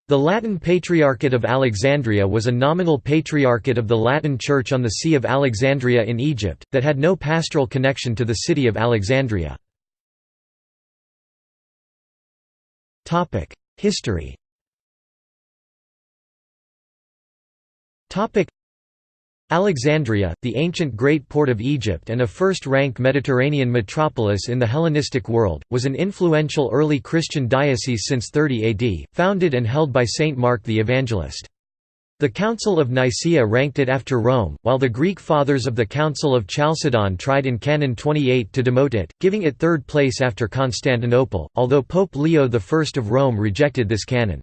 The Latin Patriarchate of Alexandria was a nominal patriarchate of the Latin Church on the See of Alexandria in Egypt, that had no pastoral connection to the city of Alexandria. History. Alexandria, the ancient great port of Egypt and a first-rank Mediterranean metropolis in the Hellenistic world, was an influential early Christian diocese since 30 AD, founded and held by Saint Mark the Evangelist. The Council of Nicaea ranked it after Rome, while the Greek fathers of the Council of Chalcedon tried in Canon 28 to demote it, giving it third place after Constantinople, although Pope Leo I of Rome rejected this canon.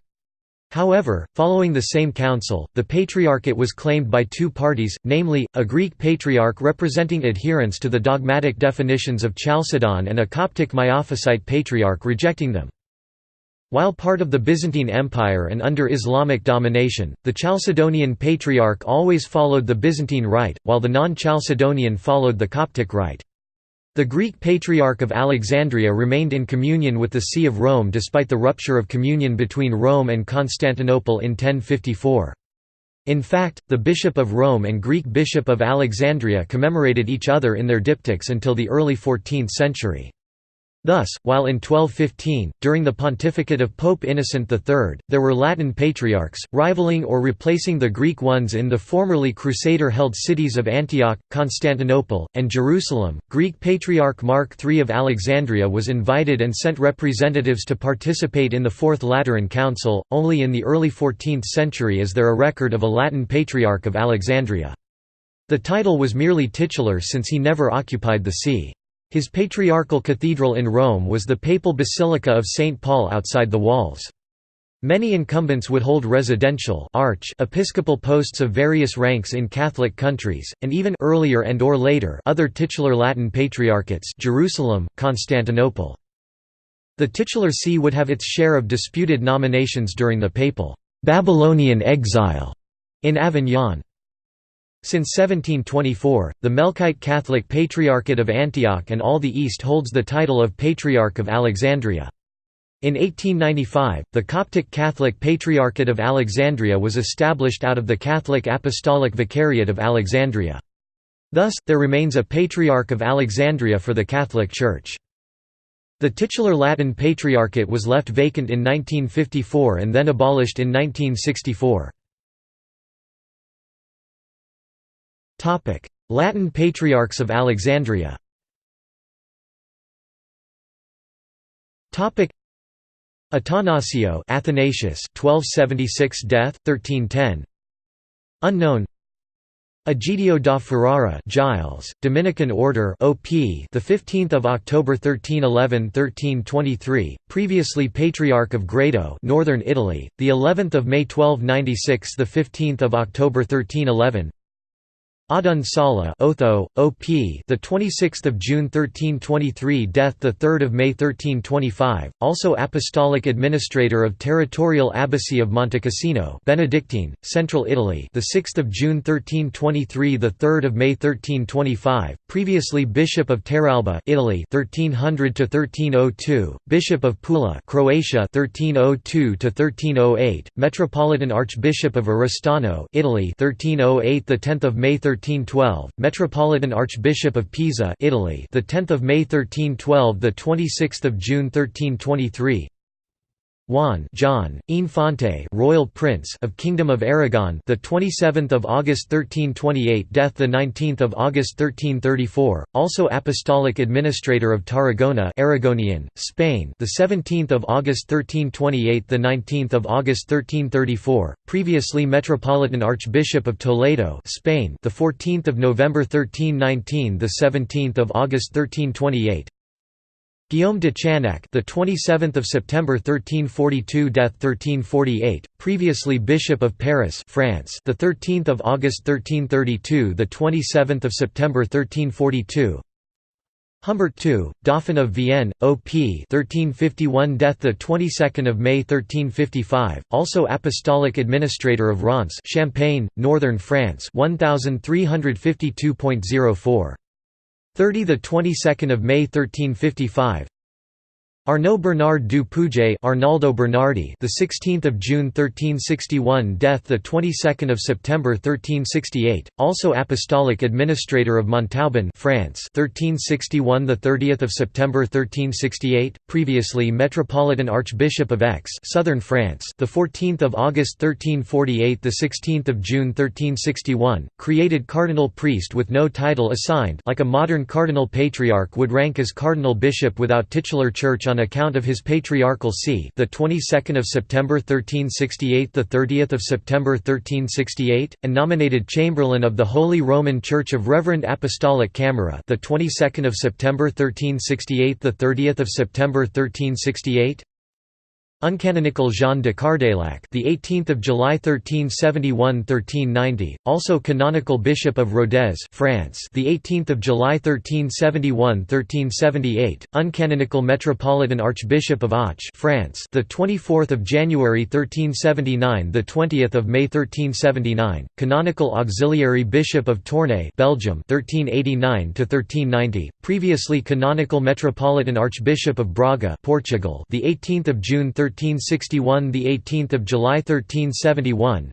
However, following the same council, the Patriarchate was claimed by two parties, namely, a Greek Patriarch representing adherence to the dogmatic definitions of Chalcedon and a Coptic Miaphysite Patriarch rejecting them. While part of the Byzantine Empire and under Islamic domination, the Chalcedonian Patriarch always followed the Byzantine Rite, while the non-Chalcedonian followed the Coptic Rite. The Greek Patriarch of Alexandria remained in communion with the See of Rome despite the rupture of communion between Rome and Constantinople in 1054. In fact, the Bishop of Rome and Greek Bishop of Alexandria commemorated each other in their diptychs until the early 14th century. Thus, while in 1215, during the pontificate of Pope Innocent III, there were Latin patriarchs, rivaling or replacing the Greek ones in the formerly Crusader-held cities of Antioch, Constantinople, and Jerusalem, Greek Patriarch Mark III of Alexandria was invited and sent representatives to participate in the Fourth Lateran Council. Only in the early 14th century is there a record of a Latin Patriarch of Alexandria. The title was merely titular since he never occupied the see. His patriarchal cathedral in Rome was the Papal Basilica of St. Paul outside the walls. Many incumbents would hold residential episcopal posts of various ranks in Catholic countries, and even earlier and or later other titular Latin patriarchates Jerusalem, Constantinople. The titular see would have its share of disputed nominations during the papal Babylonian exile in Avignon. Since 1724, the Melkite Catholic Patriarchate of Antioch and all the East holds the title of Patriarch of Alexandria. In 1895, the Coptic Catholic Patriarchate of Alexandria was established out of the Catholic Apostolic Vicariate of Alexandria. Thus, there remains a Patriarch of Alexandria for the Catholic Church. The titular Latin Patriarchate was left vacant in 1954 and then abolished in 1964. Latin Patriarchs of Alexandria. Attanasio Athanasius 1276 death 1310 unknown. Egidio da Ferrara Giles Dominican order OP the 15th of October 1311-1323 previously Patriarch of Grado Northern Italy the 11th of May 1296 the 15th of October 1311 Adun Sala Otho, OP the 26th of June 1323 death the 3rd of May 1325 also apostolic administrator of territorial abbacy of Montecassino Benedictine Central Italy the 6th of June 1323 the 3rd of May 1325 previously Bishop of Terralba Italy 1300 to 1302 Bishop of Pula Croatia 1302 to 1308 Metropolitan Archbishop of Oristano Italy 1308 the 10th of May 1312, Metropolitan Archbishop of Pisa, Italy, the 10th of May 1312, the 26th of June 1323. Juan John Infante, Royal Prince of Kingdom of Aragon, the 27th of August 1328, death the 19th of August 1334, also Apostolic Administrator of Tarragona, Aragonian, Spain, the 17th of August 1328, the 19th of August 1334, previously Metropolitan Archbishop of Toledo, Spain, the 14th of November 1319, the 17th of August 1328. Guillaume de Chanac, the 27th of September 1342, death 1348, previously Bishop of Paris, France, the 13th of August 1332, the 27th of September 1342. Humbert II, Dauphin of Vienne, OP 1351, death the 22nd of May 1355, also Apostolic Administrator of Reims, Champagne, Northern France, 1352.04. 30 the 22nd of May 1355. Arnaud Bernard du Puget, Arnaldo Bernardi, the 16th of June 1361, death the 22nd of September 1368, also apostolic administrator of Montauban, France, 1361, the 30th of September 1368, previously metropolitan archbishop of Aix, southern France, the 14th of August 1348, the 16th of June 1361, created cardinal priest with no title assigned, like a modern cardinal patriarch would rank as cardinal bishop without titular church on account of his patriarchal see, the 22nd of September 1368, the 30th of September 1368, and nominated chamberlain of the Holy Roman Church of Reverend Apostolic Camera, the 22nd of September 1368, the 30th of September 1368. Uncanonical Jean de Cardaillac, the 18th of July 1371-1390, also canonical Bishop of Rodez, France, the 18th of July 1371-1378, uncanonical Metropolitan Archbishop of Auch, France, the 24th of January 1379, the 20th of May 1379, canonical Auxiliary Bishop of Tournai, Belgium, 1389-1390, previously canonical Metropolitan Archbishop of Braga, Portugal, the 18th of June 1361, the 18th of July 1371.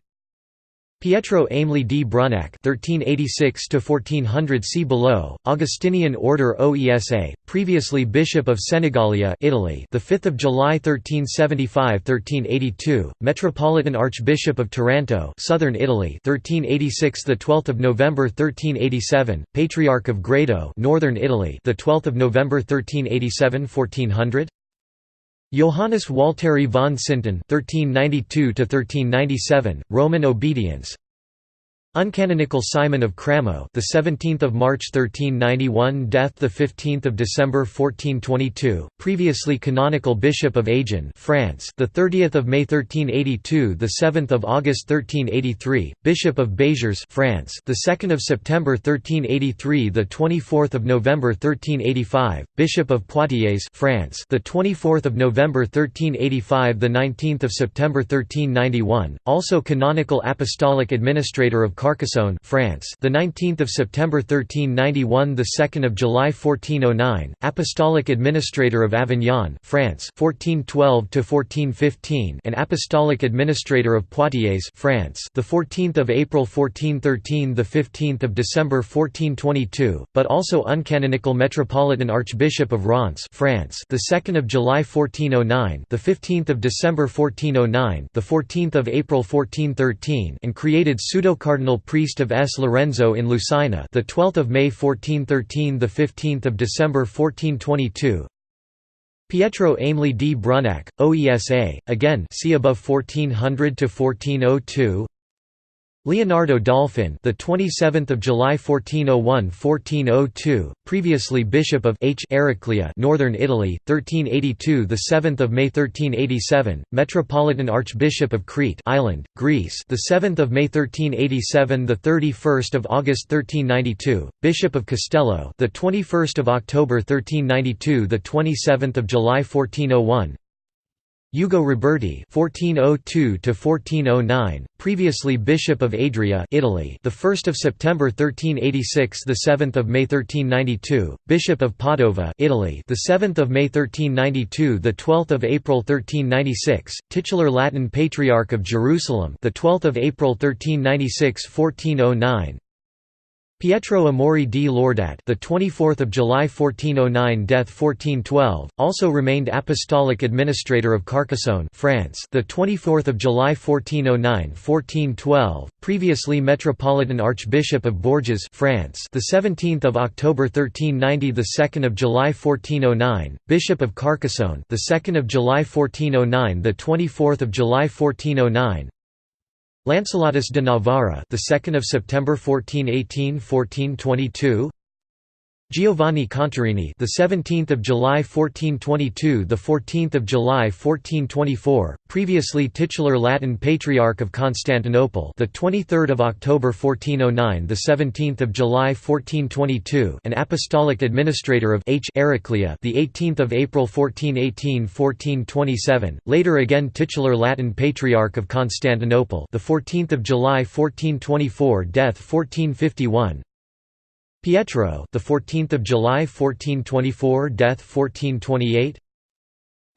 Pietro Aimli di Brunac (1386–1400). See below. Augustinian Order OESA, previously Bishop of Senigallia, Italy, the 5th of July 1375–1382. Metropolitan Archbishop of Taranto, Southern Italy, 1386, the 12th of November 1387. Patriarch of Grado, Northern Italy, the 12th of November 1387–1400. Johannes Walteri von Sinten (1392–1397), Roman obedience. Uncanonical Simon of Cramo, the 17th of March 1391, death the 15th of December 1422, previously canonical Bishop of Agen, France, the 30th of May 1382, the 7th of August 1383, Bishop of Béziers, France, the 2nd of September 1383, the 24th of November 1385, Bishop of Poitiers, France, the 24th of November 1385, the 19th of September 1391, also canonical Apostolic Administrator of Carcassonne, France, the 19th of September 1391, the 2nd of July 1409, Apostolic Administrator of Avignon, France, 1412 to 1415, and Apostolic Administrator of Poitiers, France, the 14th of April 1413, the 15th of December 1422, but also uncanonical Metropolitan Archbishop of Reims, France, the 2nd of July 1409, the 15th of December 1409, the 14th of April 1413, and created pseudo-cardinal priest of S. Lorenzo in Lucina, the 12th of May 1413, the 15th of December 1422. Pietro Aimli di Brunac, OESA, again see above 1400 to 1402. Leonardo Dolfin, the 27th of July 1401–1402, previously Bishop of H. Ericlia, Northern Italy, 1382, the 7th of May 1387, Metropolitan Archbishop of Crete Island, Greece, the 7th of May 1387, the 31st of August 1392, Bishop of Castello, the 21st of October 1392, the 27th of July 1401. Ugo Roberti (1402–1409), previously Bishop of Adria, Italy, the 1st of September 1386, the 7th of May 1392, Bishop of Padova, Italy, the 7th of May 1392, the 12th of April 1396, titular Latin Patriarch of Jerusalem, the 12th of April 1396–1409. Pietro Amori di Lordat, the 24th of July 1409, death 1412, also remained Apostolic Administrator of Carcassonne, France, the 24th of July 1409–1412, previously Metropolitan Archbishop of Bourges, France, the 17th of October 1390, the 2nd of July 1409, Bishop of Carcassonne, the 2nd of July 1409, the 24th of July 1409. Lancelotus de Navarra, the 2nd of September 1418–1422. Giovanni Contarini, the 17th of July 1422, the 14th of July 1424, previously titular Latin Patriarch of Constantinople, the 23rd of October 1409, the 17th of July 1422, and Apostolic Administrator of H. Ericlia, the 18th of April 1418–1427, later again titular Latin Patriarch of Constantinople, the 14th of July 1424, death 1451. Pietro, the 14th of July 1424, death 1428.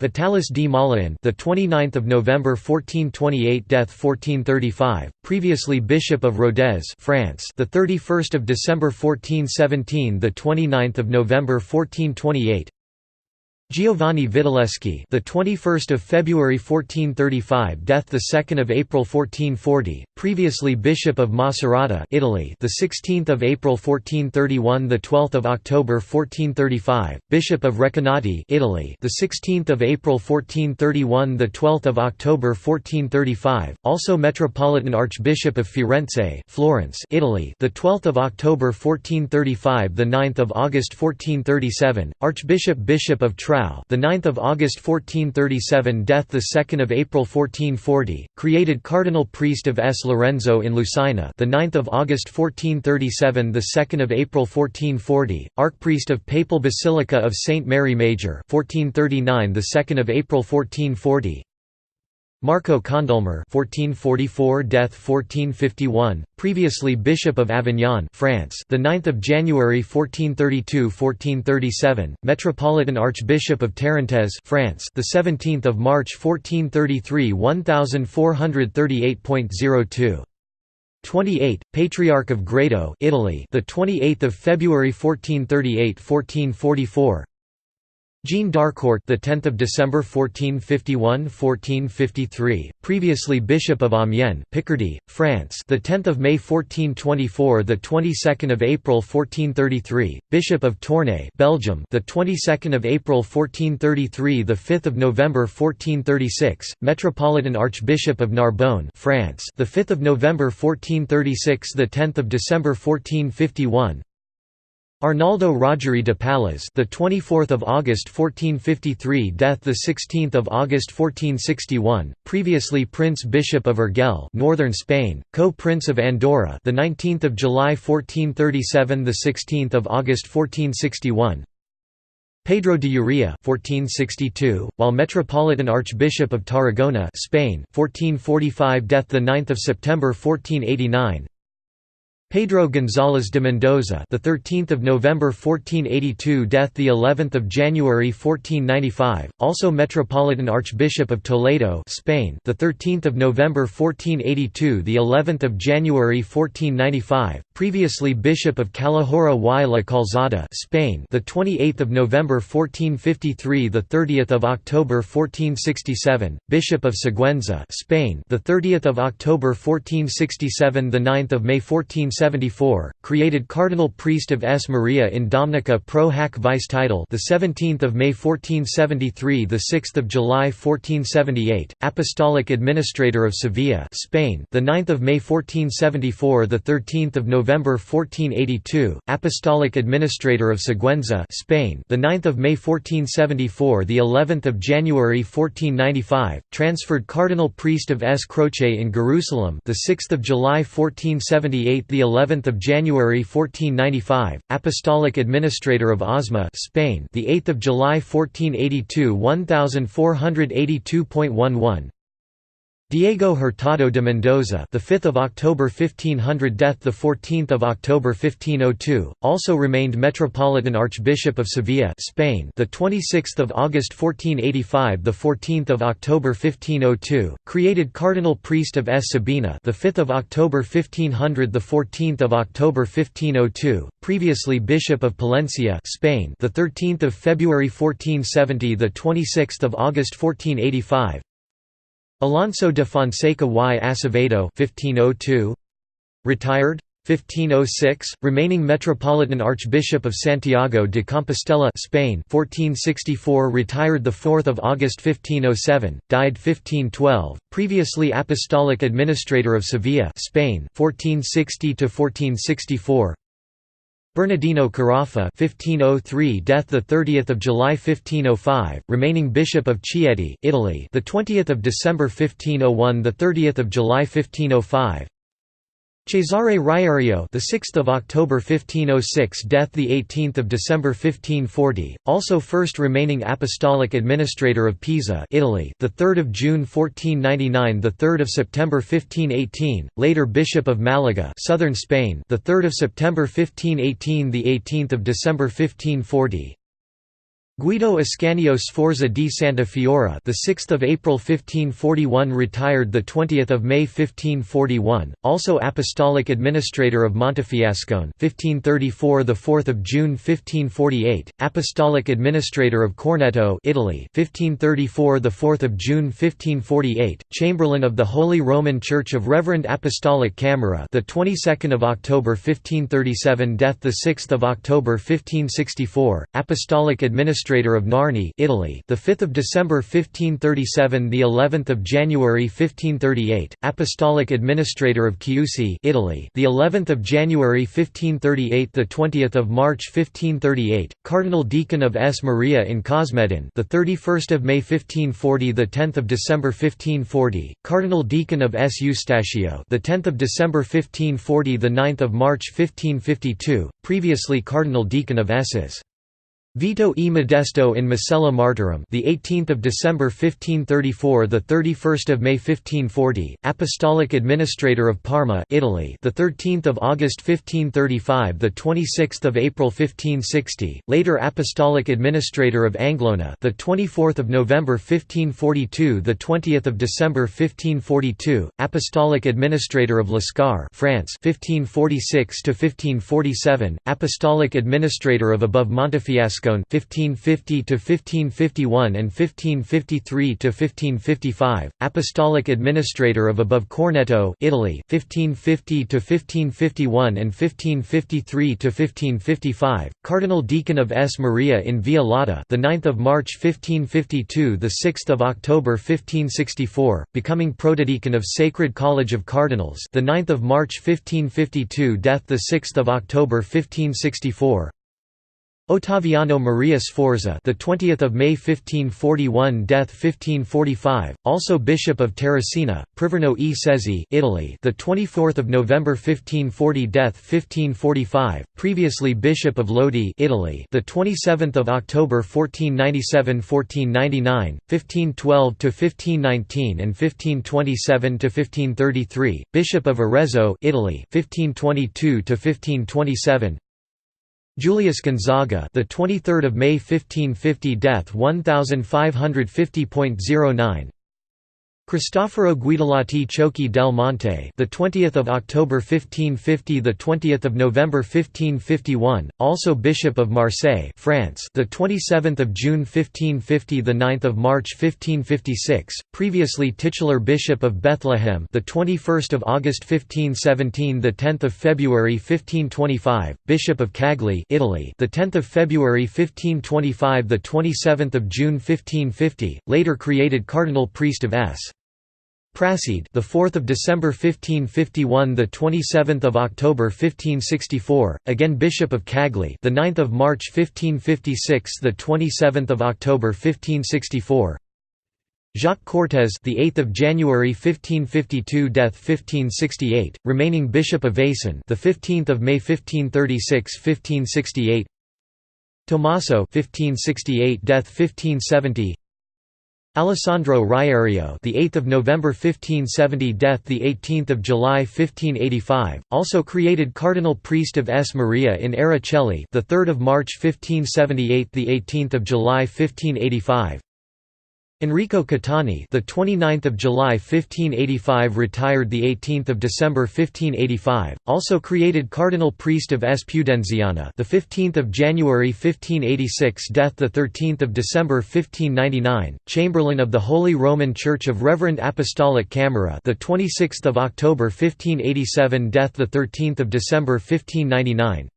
Vitalis D. Malayan, the 29th of November 1428, death 1435, previously Bishop of Rodez, France, the 31st of December 1417, the 29th of November 1428. Giovanni Vitelleschi, the 21st of February 1435, death the 2nd of April 1440, previously Bishop of Macerata, Italy, the 16th of April 1431, the 12th of October 1435, Bishop of Recanati, Italy, the 16th of April 1431, the 12th of October 1435, also Metropolitan Archbishop of Firenze, Florence, Italy, the 12th of October 1435, the 9th of August 1437, Bishop of Trau, the 9th of August 1437, death the 2nd of April 1440, created cardinal priest of S. Lorenzo in Lucina, the 9th of August 1437, the 2nd of April 1440, archpriest of Papal Basilica of Saint Mary Major, 1439, the 2nd of April 1440. Marco Condulmer (1444, death 1451), previously Bishop of Avignon, France, the 9th of January 1432–1437, Metropolitan Archbishop of Tarentaise, France, the 17th of March 1433, 1438.02. 28, Patriarch of Grado, Italy, the 28th of February 1438–1444. Jean d'Harcourt, the 10th of December 1451–1453, previously Bishop of Amiens, Picardy, France, the 10th of May 1424, the 22nd of April 1433, Bishop of Tournai, Belgium, the 22nd of April 1433, the 5th of November 1436, Metropolitan Archbishop of Narbonne, France, the 5th of November 1436, the 10th of December 1451. Arnaldo Rogeri de Pallas, the 24th of August 1453, death the 16th of August 1461, previously Prince Bishop of Urgell, northern Spain, co-Prince of Andorra, the 19th of July 1437, the 16th of August 1461. Pedro de Uría, 1462, while Metropolitan Archbishop of Tarragona, Spain, 1445, death the 9th of September 1489. Pedro González de Mendoza, the 13th of November 1482, death the 11th of January 1495, also Metropolitan Archbishop of Toledo, Spain, the 13th of November 1482, the 11th of January 1495, previously Bishop of Calahorra y la Calzada, Spain, the 28th of November 1453, the 30th of October 1467, Bishop of Sigüenza, Spain, the 30th of October 1467, the 9th of May 1474, created cardinal priest of S. Maria in Dominica pro hac vice title, the 17th of May 1473, the 6th of July 1478, apostolic administrator of Sevilla, Spain, the 9th of May 1474, the 13th of November 1482, apostolic administrator of Sigüenza, Spain, the 9th of May 1474, the 11th of January 1495, transferred cardinal priest of S. Croce in Jerusalem, the 6th of July 1478, the 11th of January 1495, apostolic administrator of Osma, Spain, the 8th of July 1482, 1482.11. Diego Hurtado de Mendoza, the 5th of October 1500, death the 14th of October 1502, also remained Metropolitan Archbishop of Sevilla, Spain, the 26th of August 1485, the 14th of October 1502, created cardinal priest of S. Sabina, the 5th of October 1500, the 14th of October 1502, previously Bishop of Palencia, Spain, the 13th of February 1470, the 26th of August 1485. Alonso de Fonseca y Acevedo, 1502, retired. 1506, remaining Metropolitan Archbishop of Santiago de Compostela, Spain, 1464, retired the 4th of August 1507, died 1512, previously Apostolic Administrator of Sevilla, Spain, 1460 to 1464. Bernardino Carafa, 1503, death the 30th of July 1505, remaining Bishop of Chieti, Italy, the 20th of December 1501, the 30th of July 1505. Cesare Riario, the 6th of October 1506, death the 18th of December 1540, also first remaining apostolic administrator of Pisa, Italy, the 3rd of June 1499, the 3rd of September 1518, later Bishop of Malaga, southern Spain, the 3rd of September 1518, the 18th of December 1540. Guido Ascanio Sforza di Santa Fiora, the 6th of April 1541, retired the 20th of May 1541, also Apostolic Administrator of Montefiascone, 1534, the 4th of June 1548, Apostolic Administrator of Corneto, Italy, 1534, the 4th of June 1548, Chamberlain of the Holy Roman Church of Reverend Apostolic Camera, the 22nd of October 1537, death the 6th of October 1564, Apostolic Administrator of Narni, Italy, the 5th of December 1537, the 11th of January 1538, Apostolic Administrator of Chiusi, Italy, the 11th of January 1538, the 20th of March 1538, Cardinal Deacon of S. Maria in Cosmedin, the 31st of May 1540, the 10th of December 1540, Cardinal Deacon of S. Eustachio, the 10th of December 1540, the 9th of March 1552, previously Cardinal Deacon of S's. Vito e Modesto in Macella Martyrum, the 18th of December 1534, the 31st of May 1540, Apostolic Administrator of Parma, Italy, the 13th of August 1535, the 26th of April 1560, later Apostolic Administrator of Anglona, the 24th of November 1542, the 20th of December 1542, Apostolic Administrator of Lascar, France, 1546 to 1547, Apostolic Administrator of Above Montefiascone, 1550 to 1551 and 1553 to 1555, Apostolic Administrator of Above Corneto, Italy, 1550 to 1551 and 1553 to 1555, Cardinal Deacon of S. Maria in Via Lata, the 9th of March 1552, the 6th of October 1564, becoming Protodeacon of Sacred College of Cardinals, the 9th of March 1552, death the 6th of October 1564. Ottaviano Maria Sforza, the 20th of May 1541, death 1545, also Bishop of Terracina, Priverno e Cesi, Italy, the 24th of November 1540, death 1545, previously Bishop of Lodi, Italy, the 27th of October 1497-1499, 1512 to 1519 and 1527 to 1533, Bishop of Arezzo, Italy, 1522 to 1527. Julius Gonzaga, the 23rd of May 1550, death 1550.09. Cristoforo Guidolati Ciocchi del Monte, the 20th of October 1550, the 20th of November 1551, also Bishop of Marseille, France, the 27th of June 1550, the 9th of March 1556, previously titular Bishop of Bethlehem, the 21st of August 1517, the 10th of February 1525, Bishop of Cagli, Italy, the 10th of February 1525, the 27th of June 1550, later created Cardinal Priest of S. Prassede, the 4th of December 1551, the 27th of October 1564, again Bishop of Cagli, the 9th of March 1556, the 27th of October 1564. Jacques Cortés, the 8th of January 1552, death 1568, remaining Bishop of Vaison, the 15th of May 1536-1568. Tommaso, 1568, death 1570. Alessandro Riario, the 8th of November 1570, death the 18th of July 1585, also created Cardinal Priest of S. Maria in Araceli, the 3rd of March 1578, the 18th of July 1585. Enrico Catani, the 29th of July 1585, retired the 18th of December 1585, also created Cardinal Priest of S. Pudenziana, the 15th of January 1586, death the 13th of December 1599, Chamberlain of the Holy Roman Church of Reverend Apostolic Camera, the 26th of October 1587, death the 13th of December 1599.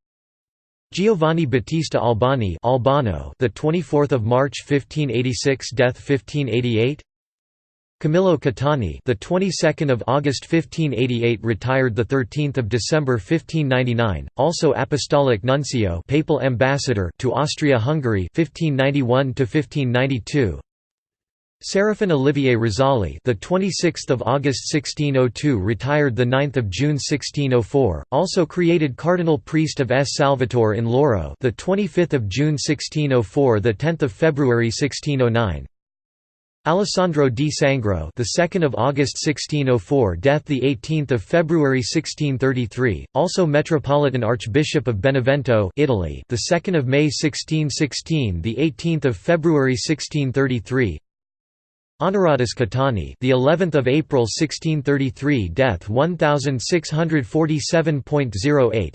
Giovanni Battista Albani, Albano, the 24th of March 1586, death 1588. Camillo Catani, the 22nd of August 1588, retired the 13th of December 1599, also Apostolic Nuncio, Papal Ambassador to Austria-Hungary 1591 to 1592. Serafin Olivier Rizzali, the 16th of August 1602, retired the 9th of June 1604, also created Cardinal Priest of S. Salvatore in Loro, the 25th of June 1604, the 10th of February 1609. Alessandro di Sangro, the 2nd of August 1604, death the 18th of February 1633, also Metropolitan Archbishop of Benevento, Italy, the 2nd of May 1616, the 18th of February 1633. Honoratus Catani, the 11th of April 1633, death 1647.08.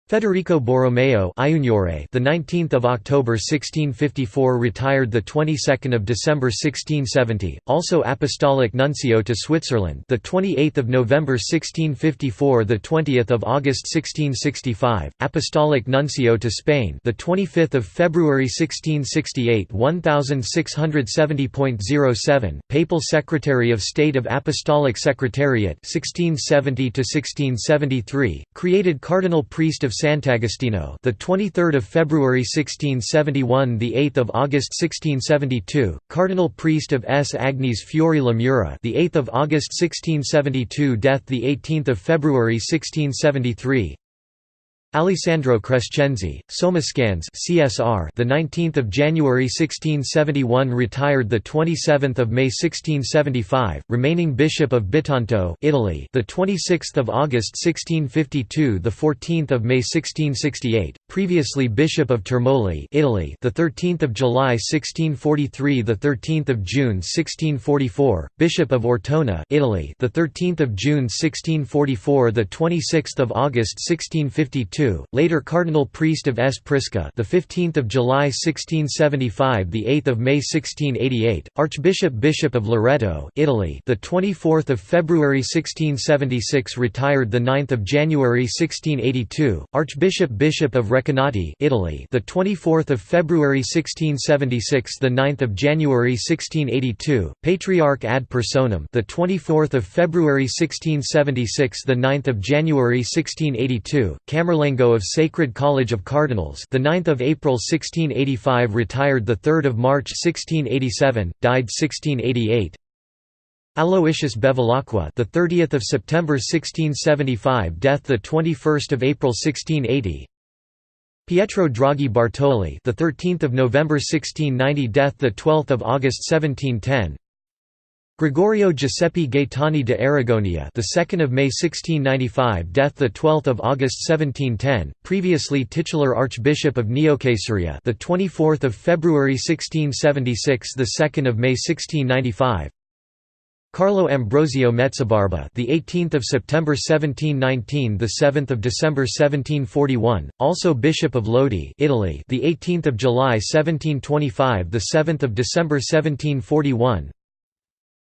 Federico Borromeo, the 19th of October 1654, retired the 22nd of December 1670, also Apostolic Nuncio to Switzerland, the 28th of November 1654, the 20th of August 1665, Apostolic Nuncio to Spain, the 25th of February 1668, 1670.07, Papal Secretary of State of Apostolic Secretariat 1670 to 1673, created Cardinal Priest of Sant'Agostino, the 23rd of February 1671, the 8th of August 1672, Cardinal Priest of S. Agnes Fiori Lamura, the 8th of August 1672, death the 18th of February 1673. Alessandro Crescenzi, Somascans (CSR), the 19th of January 1671, retired the 27th of May 1675, remaining Bishop of Bitonto, Italy, the 26th of August 1652, the 14th of May 1668, previously Bishop of Termoli, Italy, the 13th of July 1643, the 13th of June 1644, Bishop of Ortona, Italy, the 13th of June 1644, the 26th of August 1652. Later Cardinal Priest of S. Prisca, the 15th of July 1675, the 8th of May 1688, Archbishop Bishop of Loreto, Italy, the 24th of February 1676, retired the 9th of January 1682, Archbishop Bishop of Recanati, Italy, the 24th of February 1676, the 9th of January 1682, Patriarch ad personam, the 24th of February 1676, the 9th of January 1682, Camerlengo of Sacred College of Cardinals, the 9th of April 1685, retired the 3rd of March 1687, died 1688. Aloysius Bevilacqua, the 30th of September 1675, death the 21st of April 1680. Pietro Draghi Bartoli, the 13th of November 1690, death the 12th of August 1710. Gregorio Giuseppe Gaetani de Aragonia, the 2nd of May 1695, death the 12th of August 1710, previously titular Archbishop of Neocaesarea, the 24th of February 1676, the 2nd of May 1695. Carlo Ambrosio Mezzabarba, the 18th of September 1719, the 7th of December 1741, also Bishop of Lodi, Italy, the 18th of July 1725, the 7th of December 1741.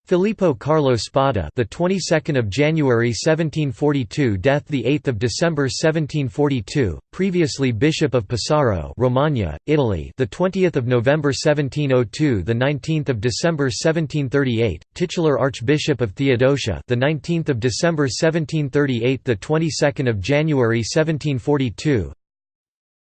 Filippo Carlo Spada, the 22nd of January 1742, death the 8th of December 1742, previously Bishop of Pesaro, Romagna, Italy, the 20th of November 1702, the 19th of December 1738, titular Archbishop of Theodosia, the 19th of December 1738, the 22nd of January 1742.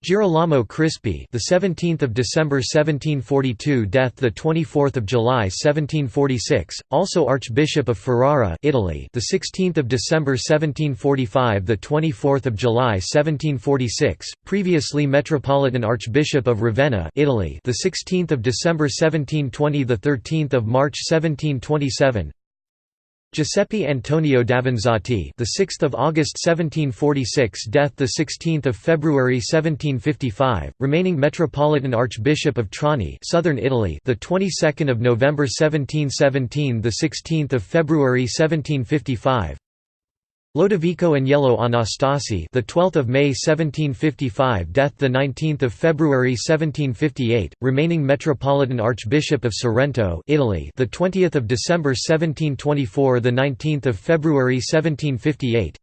Girolamo Crispi, the 17th of December 1742, death the 24th of July 1746, also Archbishop of Ferrara, Italy, the 16th of December 1745, the 24th of July 1746, previously Metropolitan Archbishop of Ravenna, Italy, the 16th of December 1720, the 13th of March 1727. Giuseppe Antonio Davanzati, the 6th of August 1746, death the 16th of February 1755, remaining Metropolitan Archbishop of Trani, Southern Italy, the 22nd of November 1717, the 16th of February 1755. Lodovico Agnello Anastasi, the 12th of May 1755, death the 19th of February 1758, remaining Metropolitan Archbishop of Sorrento, Italy, the 20th of December 1724, the 19th of February 1758.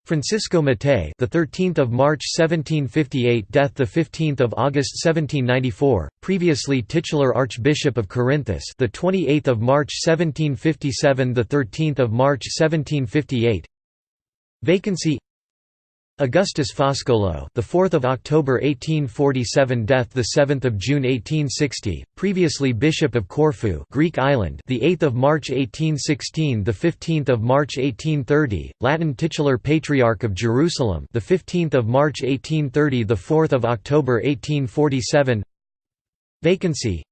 Francisco Mattei, the 13th of March 1758, death the 15th of August 1794, previously titular Archbishop of Corinthus, the 28th of March 1757, the 13th of March 1758. Vacancy. Augustus Foscolo, the 4th of October 1847, death the 7th of June 1860, previously Bishop of Corfu, Greek island, the 8th of March 1816, the 15th of March 1830, Latin titular Patriarch of Jerusalem, the 15th of March 1830, the 4th of October 1847. Vacancy.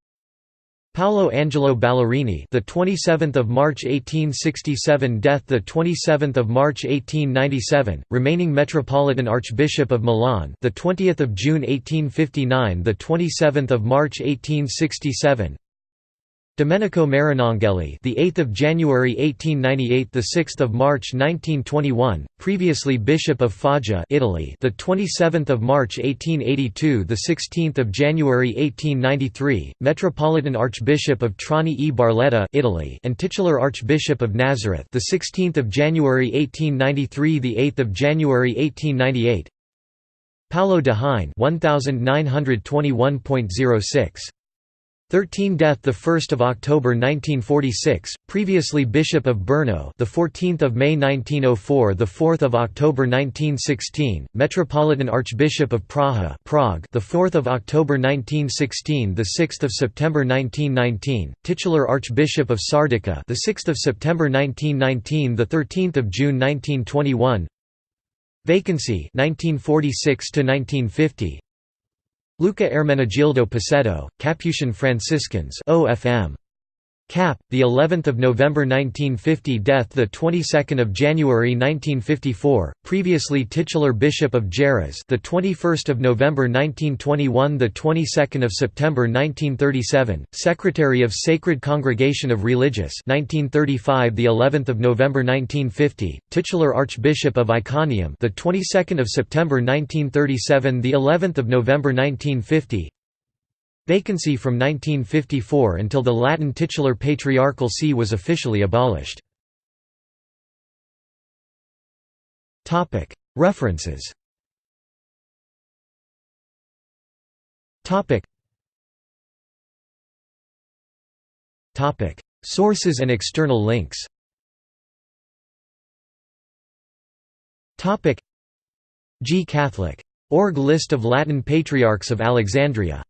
Paolo Angelo Ballerini, the 27th of March 1867, death the 27th of March 1897, remaining Metropolitan Archbishop of Milan, the 20th of June 1859, the 27th of March 1867. Domenico Marinangeli, the 8th of January 1898, the 6th of March 1921, previously Bishop of Foggia, Italy, the 27th of March 1882, the 16th of January 1893, Metropolitan Archbishop of Trani e Barletta, Italy, and titular Archbishop of Nazareth, the 16th of January 1893, the 8th of January 1898. Paolo de Hine, 1921.06. 13 death the 1st of October 1946, previously Bishop of Brno, the 14th of May 1904, the 4th of October 1916, Metropolitan Archbishop of Praha, Prague, the 4th of October 1916, the 6th of September 1919, titular Archbishop of Sardica, the 6th of September 1919, the 13th of June 1921. Vacancy 1946 to 1950. Luca Ermenegildo Pacetto, Capuchin Franciscans OFM. Cap, the 11th of November 1950, death the 22nd of January 1954, previously titular Bishop of Geras, the 21st of November 1921, the 22nd of September 1937, Secretary of Sacred Congregation of Religious, 1935, the 11th of November 1950, titular Archbishop of Iconium, the 22nd of September 1937, the 11th of November 1950. Vacancy from 1954 until the Latin titular patriarchal see was officially abolished. References. Sources and external links. G Catholic.org List of Latin Patriarchs of Alexandria.